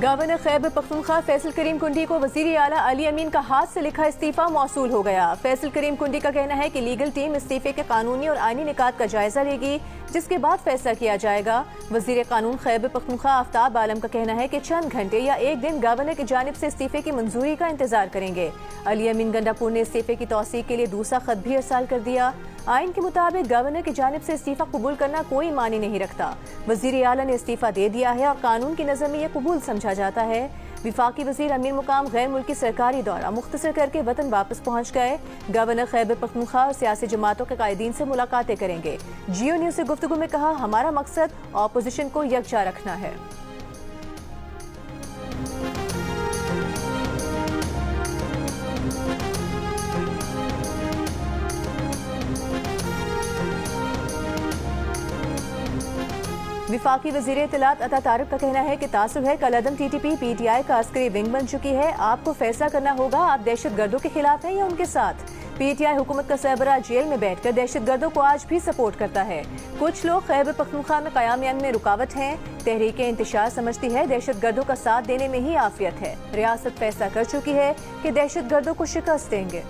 Governor Khyber Pakhtunkhwa Faisal करीम कुंडी को वजीर आला अली अमीन का हाथ से लिखा इस्तीफा मौसूल हो गया। फैसल करीम कुंडी का कहना है कि लीगल टीम इस्तीफे के कानूनी और आईनी निकात का जायजा लेगी, जिसके बाद फैसला किया जाएगा। वजीर कानून खैबर पख्तूनख्वा आफ्ताब आलम का कहना है कि चंद घंटे या एक दिन गवर्नर की जानिब से इस्तीफे की मंजूरी का इंतजार करेंगे। अली अमीन गंडापुर ने इस्तीफे की तौसीक के लिए दूसरा खत भी अरसाल कर दिया। आइन के मुताबिक गवर्नर की जानिब से इस्तीफा कबूल करना कोई मानी नहीं रखता। वजीर आला ने इस्तीफा दे दिया है और कानून की नज़र में यह कबूल समझा जाता है। विफाकी वजीर अमीर मुकाम गैर मुल्की सरकारी दौरा मुख्तसर करके वतन वापस पहुँच गए। गवर्नर खैबर पख्तूनख्वा और सियासी जमातों के कायदीन से मुलाकातें करेंगे। जियो न्यूज़ से गुफ्तगू में कहा, हमारा मकसद ऑपोजिशन को यकजा रखना है। विफाकी वजीर इत्तलात अता तारिक का कहना है कि तासुब है कलअदम TTP PTI का अस्करी विंग बन चुकी है। आपको फैसला करना होगा, आप दहशत गर्दों के खिलाफ हैं या उनके साथ। PTI हुकूमत का सरबराह जेल में बैठकर दहशत गर्दों को आज भी सपोर्ट करता है। कुछ लोग खैबर पख्तूनख्वा में क़याम अमन में रुकावट हैं। तहरीक इंतशार समझती है दहशत गर्दों का साथ देने में ही आफियत है। रियासत फैसला कर चुकी है कि दहशत गर्दों को शिकस्त देंगे।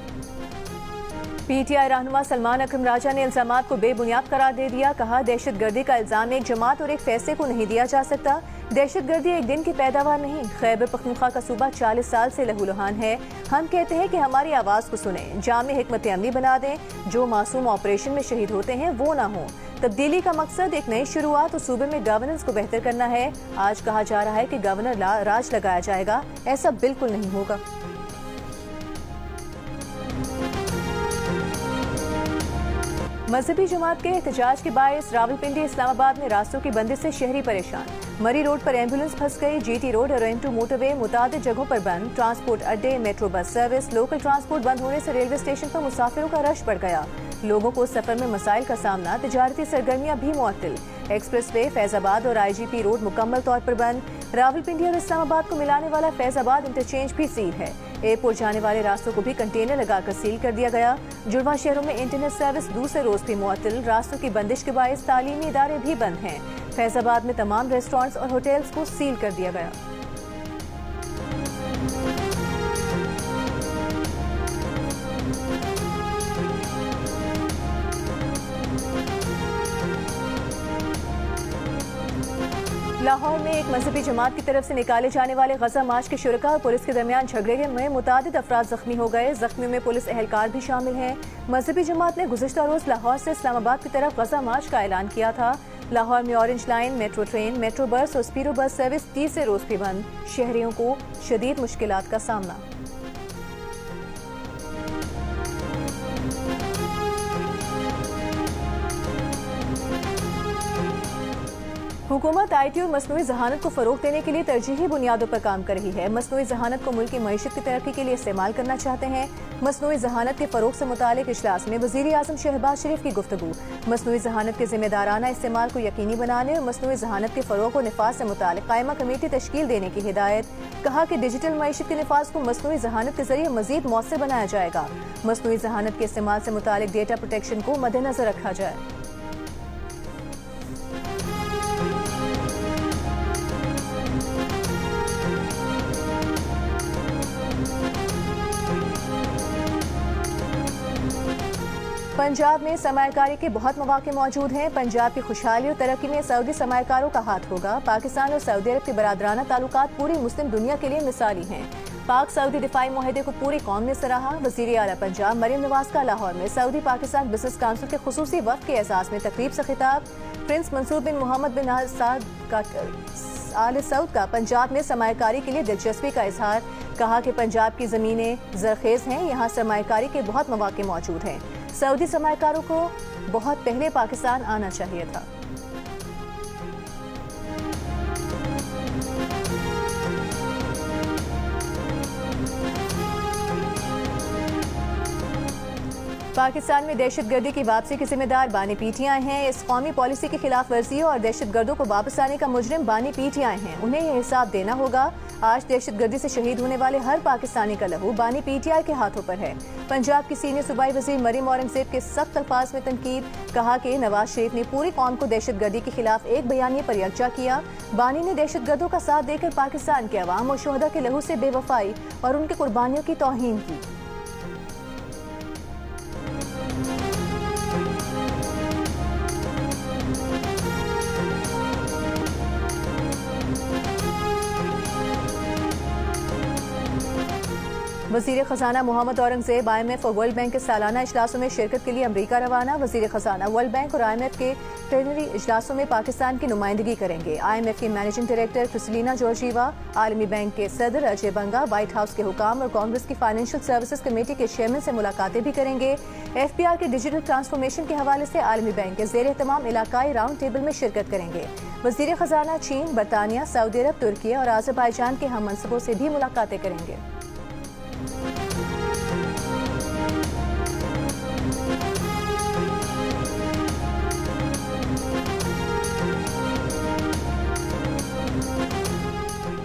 PTI रहनुमा सलमान अकरम राजा ने इल्जामात को बेबुनियाद करार दे दिया। कहा, दहशत गर्दी का इल्जाम एक जमात और एक फैसले को नहीं दिया जा सकता। दहशत गर्दी एक दिन की पैदावार नहीं। खैबर पख्तूनख्वा का सूबा 40 साल से लहूलुहान है। हम कहते हैं कि हमारी आवाज़ को सुने, जामे हिकमत अमली बना दें। जो मासूम ऑपरेशन में शहीद होते हैं वो ना हो। तब्दीली का मकसद एक नई शुरुआत और सूबे में गवर्नेंस को बेहतर करना है। आज कहा जा रहा है कि गवर्नर राज लगाया जाएगा, ऐसा बिल्कुल नहीं होगा। मजहबी जमात के एहतजाज के बायस रावलपिंडी इस्लामाबाद में रास्तों की बंदिश से शहरी परेशान। मरी रोड पर एम्बुलेंस फंस गई। GT रोड और M2 मोटरवे मुतादिद जगहों पर बंद। ट्रांसपोर्ट अड्डे, metro bus service, local transport बंद होने से रेलवे स्टेशन पर मुसाफिरों का रश बढ़ गया। लोगों को सफर में मसाइल का सामना, तिजारती सरगर्मियां भी मुअत्तल। एक्सप्रेस वे फैजाबाद और IGP रोड मुकम्मल तौर पर बंद। रावलपिंडी और इस्लामाबाद को मिलाने वाला फैजाबाद इंटरचेंज भी सील है। एयरपोर्ट जाने वाले रास्तों को भी कंटेनर लगाकर सील कर दिया गया। जुड़वा शहरों में इंटरनेट सर्विस दूसरे रोज भी मुअत्तल। रास्तों की बंदिश के बायस तालीमी इदारे भी बंद हैं। फैजाबाद में तमाम रेस्टोरेंट्स और होटल्स को सील कर दिया गया। लाहौर में एक मजहबी जमात की तरफ से निकाले जाने वाले गजा मार्च के शुरका और पुलिस के दरमियान झगड़े में मुतादिद अफराद जख्मी हो गए। जख्मियों में पुलिस एहलकार भी शामिल हैं। मजहबी जमात ने गुज़िश्ता रोज लाहौर से इस्लामाबाद की तरफ गजा मार्च का ऐलान किया था। लाहौर में orange line, metro train, metro bus और स्पीरो बस सर्विस तीसरे रोज भी बंद। शहरियों को शदीद मुश्किलात का सामना। हुकूमत IT और मसनूई जहानत को फरोग देने के लिए तरजीही बुनियादों पर काम कर रही है। मसनूई जहानत को मुल्क की मईशत की तरक्की के लिए इस्तेमाल करना चाहते हैं। मसनूई जहानत के फरोग से मुतालिक इजलास में वज़ीर आज़म शहबाज शरीफ की गुफ्तगू। मसनूई जहानत के जिम्मेदाराना इस्तेमाल को यकीनी बनाने और मसनूई जहानत के फरोग और निफाज से मुतालिक कायमा कमेटी तश्कील देने की हिदायत। कहा कि डिजिटल मईशत के निफाज को मसनूई जहानत के जरिए मजीद मौसर बनाया जाएगा। मसनूई जहानत के इस्तेमाल से मुतालिक डेटा प्रोटेक्शन को मद्देनजर रखा जाए। पंजाब में सरमायाकारी के बहुत मौके मौजूद हैं। पंजाब की खुशहाली और तरक्की में सऊदी सरमायाकारों का हाथ होगा। पाकिस्तान और सऊदी अरब के बरादराना ताल्लुकात पूरी मुस्लिम दुनिया के लिए मिसाली हैं। पाक सऊदी दिफाई मुआहदे को पूरी कौम ने सराहा। वज़ीर आला पंजाब मरियम नवाज का लाहौर में सऊदी पाकिस्तान बिजनेस काउंसिल के खुसूसी वक्त के एजाज में तकरीब से खिताब। प्रिंस मंसूर बिन मोहम्मद बिन आल सऊद का पंजाब में सरमायाकारी के लिए दिलचस्पी का इजहार। कहा कि पंजाब की ज़मीनें ज़रखेज़ हैं, यहाँ सरमायाकारी के बहुत मौके मौजूद हैं। सऊदी सरमायाकारों को बहुत पहले पाकिस्तान आना चाहिए था। पाकिस्तान में दहशतगर्दी की वापसी के जिम्मेदार बानी पीटीआई हैं। इस कौमी पॉलिसी की खिलाफ वर्जियों और दहशतगर्दों को वापस आने का मुजरिम बानी पीटीआई हैं। उन्हें यह हिसाब देना होगा। आज दहशतगर्दी से शहीद होने वाले हर पाकिस्तानी का लहू बानी पीटीआई के हाथों पर है। पंजाब की सीनियर सूबाई वजीर मरीम औरंगजेब के सख्त अल्फाज में तनकीद, कहा कि नवाज शरीफ ने पूरी कौम को दहशतगर्दी के खिलाफ एक बयानिए पर यकजा किया। बानी ने दहशतगर्दों का साथ देकर पाकिस्तान के अवाम और शोहदा के लहू से बेवफाई और उनकी कुर्बानियों की तौहीन की। वजीर खजाना मोहम्मद औरंगजेब IMF और वर्ल्ड बैंक के सालाना इजलासों में शिरकत के लिए अमरीका रवाना। वजीर खजाना वर्ल्ड बैंक और IMF के प्लेनरी इजलासों में पाकिस्तान की नुमाइंदगी करेंगे। IMF की मैनेजिंग डायरेक्टर क्रिस्टलिना जॉर्जीवा, आलमी बैंक के सदर अजय बंगा, व्हाइट हाउस के हुकाम और कांग्रेस की फाइनेंशियल सर्विसेज कमेटी के चेयरमैन से मुलाकातें भी करेंगे। FPR के डिजिटल ट्रांसफॉर्मेशन के हवाले से आलमी बैंक के जेर एहतमाम इलाकाई राउंड टेबल में शिरकत करेंगे। वजीर खजाना चीन, बरतानिया, सऊदी अरब, तुर्की और आज़रबाईजान के हम मनसबों से भी मुलाकातें करेंगे।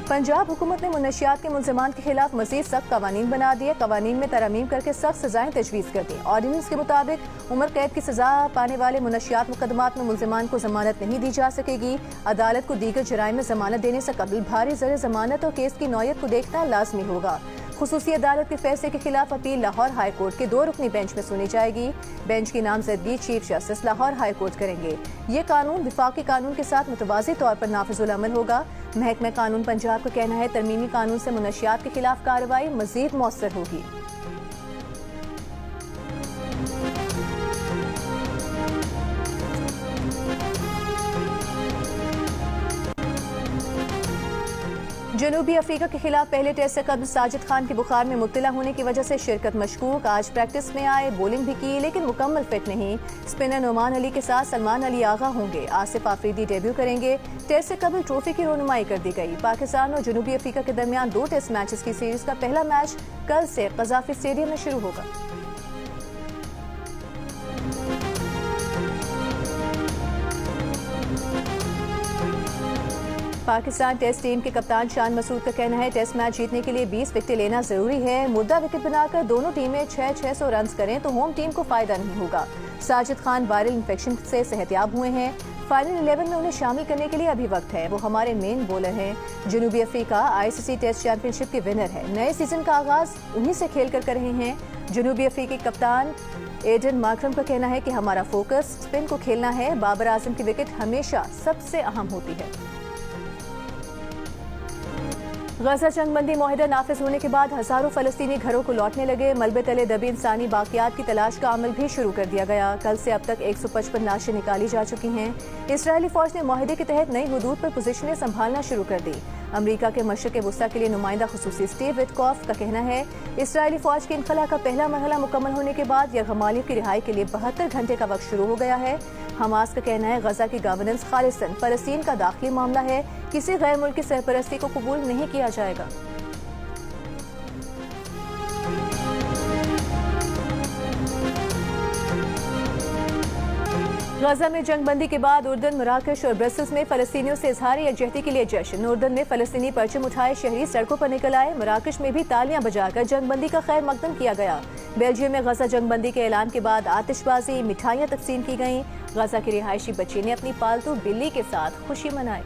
पंजाब हुकूमत ने मुनशियात के मुलजमान के खिलाफ मजीद सख्त कवानीन बना दिए। कवानीन में तरमीम करके सख्त सजाएं तजवीज़ कर दी। ऑर्डिनेंस के मुताबिक उम्र कैद की सजा पाने वाले मुनशियात मुकदमात में मुलजमान को जमानत नहीं दी जा सकेगी। अदालत को दीगर जराइम में जमानत देने से कबल भारी ज़र जमानत और केस की नौयत को देखना लाजमी होगा। खुसूसी अदालत के फैसले के खिलाफ अपील लाहौर हाई कोर्ट के 2 रुकनी बेंच में सुनी जाएगी। बेंच की नामजदगी chief justice Lahore high court करेंगे। ये कानून विफाकी कानून के साथ मुतवाज़ी तौर पर नाफिजुल अमल होगा। महकमा कानून पंजाब का कहना है तरमीमी कानून से मुनशियात के खिलाफ कार्रवाई मजीद मौसर होगी। जनूबी अफ्रीका के खिलाफ पहले टेस्ट से कबल साजिद खान के बुखार में मुब्तला होने की वजह से शिरकत मशकूक। आज प्रैक्टिस में आए, बॉलिंग भी की, लेकिन मुकम्मल फिट नहीं। स्पिनर नोमान अली के साथ सलमान अली आगा होंगे। आसिफ आफरीदी डेब्यू करेंगे। टेस्ट से कबल ट्रॉफी की रोनुमाई कर दी गई। पाकिस्तान और जनूबी अफ्रीका के दरमियान 2 टेस्ट मैचेस की सीरीज का पहला मैच कल से कज़ाफी स्टेडियम में शुरू होगा। पाकिस्तान टेस्ट टीम के कप्तान शान मसूद का कहना है टेस्ट मैच जीतने के लिए 20 विकेटें लेना जरूरी है। मुद्दा विकेट बनाकर दोनों टीमें 600 रन करें तो होम टीम को फायदा नहीं होगा। साजिद खान वायरल इन्फेक्शन से सेहतियाब हुए हैं। फाइनल 11 में उन्हें शामिल करने के लिए अभी वक्त है। वो हमारे मेन बॉलर हैं। जनूबी अफ्रीका ICC टेस्ट चैंपियनशिप के विनर है। नए सीजन का आगाज उन्हीं से खेल कर रहे हैं। जनूबी अफ्रीकी कप्तान एडन मार्क्रम का कहना है कि हमारा फोकस स्पिन को खेलना है। बाबर आजम की विकेट हमेशा सबसे अहम होती है। गजा जंगबंदी मुआहिदा नाफिज होने के बाद हजारों फलस्तीनी घरों को लौटने लगे। मलबे तले दबी इंसानी बाकियात की तलाश का अमल भी शुरू कर दिया गया। कल से अब तक 155 लाशें निकाली जा चुकी हैं। इसराइली फौज ने मुआहिदे के तहत नई हुदूद पर पोजीशनें संभालना शुरू कर दी। अमरीका के मशरिक़ वुस्ता के लिए नुमाइंदा खुसूसी स्टीव विटकॉफ का कहना है इसराइली फौज के इनखला का पहला मरहला मुकम्मल होने के बाद यरगमालियों की रिहाई के लिए 72 घंटे का वक्त शुरू हो गया है। हमास का कहना है गजा की गवर्नेंस खालिसन फलस्तीन का दाखिली मामला है। किसी गैर मुल्की सरपरस्ती को कबूल नहीं किया जाएगा। गजा में जंगबंदी के बाद उर्दन, मराकश और ब्रसल्स में फलस्तीनियों से इजहार यकजहती के लिए जश्न। उर्दन में फलस्तीनी परचम उठाए शहरी सड़कों पर निकल आए। मराकश में भी तालियां बजाकर जंगबंदी का खैर मकदम किया गया। बेल्जियम में गजा जंगबंदी के ऐलान के बाद आतिशबाजी, मिठाइयां तकसीम की गईं। गजा की रिहायशी बच्ची ने अपनी पालतू बिल्ली के साथ खुशी मनाई।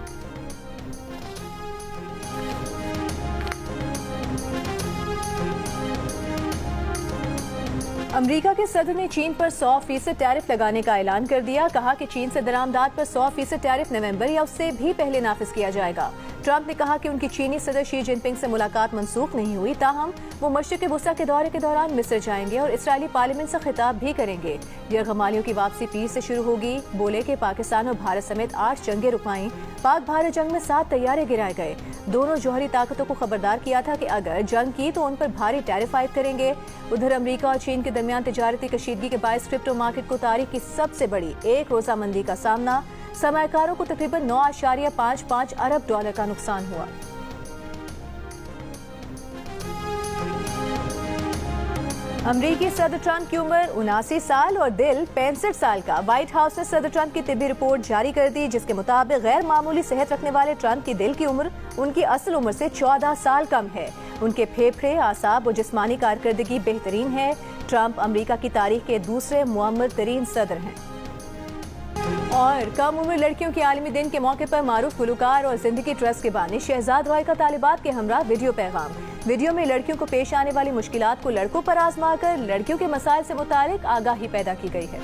अमेरिका के सदर ने चीन पर 100% टैरिफ लगाने का ऐलान कर दिया। कहा कि चीन से दरामदात पर 100% टैरिफ नवंबर या उससे भी पहले नाफिज किया जाएगा। ट्रंप ने कहा कि उनकी चीनी सदर शी जिनपिंग से मुलाकात मनसूख नहीं हुई, ताहम वो मशरिक़ वुस्ता के दौरे के दौरान मिस्र जाएंगे और इसराइली पार्लियामेंट से खिताब भी करेंगे। यरगमालियों की वापसी पीर से शुरू होगी। बोले कि पाकिस्तान और भारत समेत 8 जंगें रुकाई। पाक भारत जंग में 7 तैयारे गिराए गए। दोनों जौहरी ताकतों को खबरदार किया था कि अगर जंग की तो उन पर भारी टैरिफ आयद करेंगे। उधर अमेरिका और चीन के दरमियान तिजारती कशीदगी के बायस क्रिप्टो मार्केट को तारीख की सबसे बड़ी एक रोजा मंदी का सामना। सरमायाकारों को तकरीबन 9.55 अरब डॉलर का नुकसान हुआ। अमरीकी सदर ट्रंप की उम्र 79 साल और दिल 65 साल का। व्हाइट हाउस ने सदर ट्रंप की तिब्बी रिपोर्ट जारी कर दी, जिसके मुताबिक गैर मामूली सेहत रखने वाले ट्रंप की दिल की उम्र उनकी असल उम्र से 14 साल कम है। उनके फेफड़े, आसाब और जिस्मानी कारकर्दगी बेहतरीन है। ट्रंप अमरीका की तारीख के दूसरे मुअम्मर तरीन सदर हैं। और कम उम्र लड़कियों के आलमी दिन के मौके पर मारूफ गुलकार और जिंदगी ट्रस्ट के बानी शहजाद रॉय का तालिबात के हमरा वीडियो पैगाम। वीडियो में लड़कियों को पेश आने वाली मुश्किलात को लड़कों पर आजमा कर लड़कियों के मसाइल से मुतालिक आगाही पैदा की गई है।